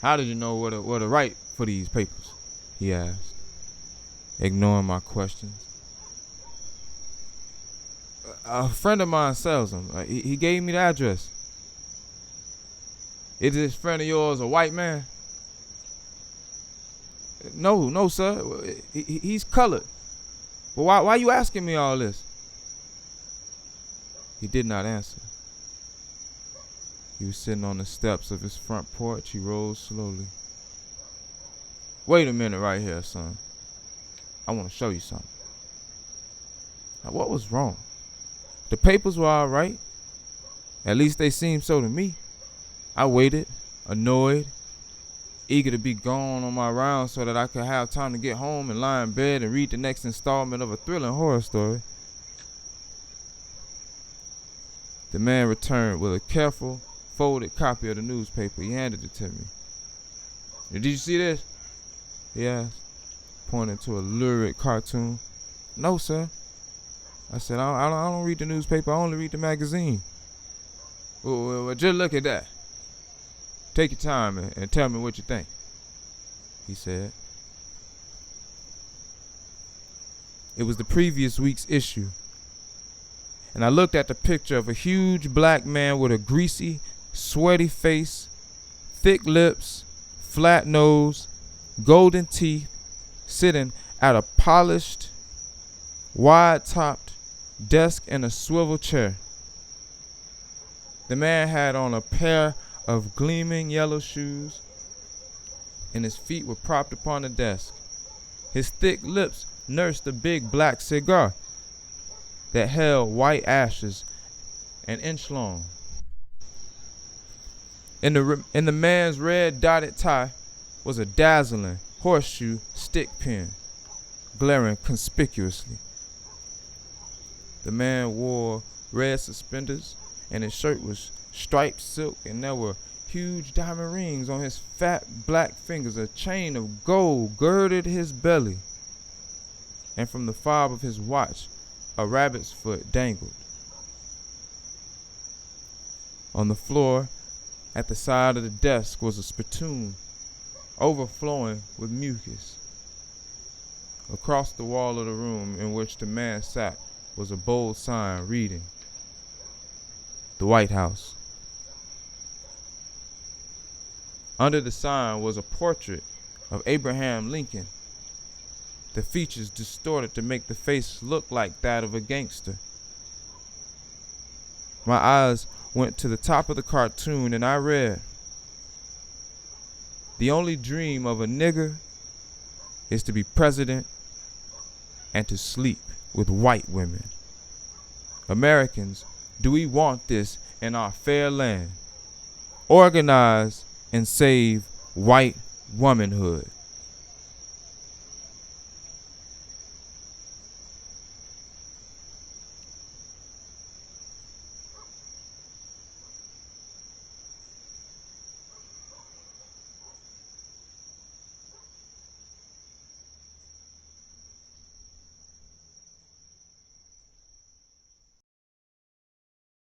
How did you know where to write for these papers? He asked, ignoring my questions. A friend of mine sells them. He gave me the address. Is this friend of yours a white man? No, sir. He's colored. Well, why you asking me all this? He did not answer. He was sitting on the steps of his front porch. He rose slowly. Wait a minute right here, son. I want to show you something. Now, what was wrong? The papers were all right. At least they seemed so to me. I waited, annoyed, eager to be gone on my rounds so that I could have time to get home and lie in bed and read the next installment of a thrilling horror story. The man returned with a careful, folded copy of the newspaper. He handed it to me. Did you see this? He asked, pointing to a lurid cartoon. No, sir. I said, I don't read the newspaper. I only read the magazine. Well, just look at that. Take your time and tell me what you think, he said. It was the previous week's issue, and I looked at the picture of a huge black man with a greasy, sweaty face, thick lips, flat nose, golden teeth, sitting at a polished, wide-topped desk in a swivel chair. The man had on a pair of gleaming yellow shoes, and his feet were propped upon the desk. His thick lips nursed a big black cigar that held white ashes an inch long. In the man's red dotted tie was a dazzling horseshoe stick pin, glaring conspicuously. The man wore red suspenders, and his shirt was striped silk, and there were huge diamond rings on his fat black fingers. A chain of gold girded his belly, and from the fob of his watch, a rabbit's foot dangled. On the floor at the side of the desk was a spittoon overflowing with mucus. Across the wall of the room in which the man sat was a bold sign reading, "The White House." Under the sign was a portrait of Abraham Lincoln, the features distorted to make the face look like that of a gangster. My eyes went to the top of the cartoon, and I read, "The only dream of a nigger is to be president and to sleep with white women. Americans, do we want this in our fair land? Organize and save white womanhood."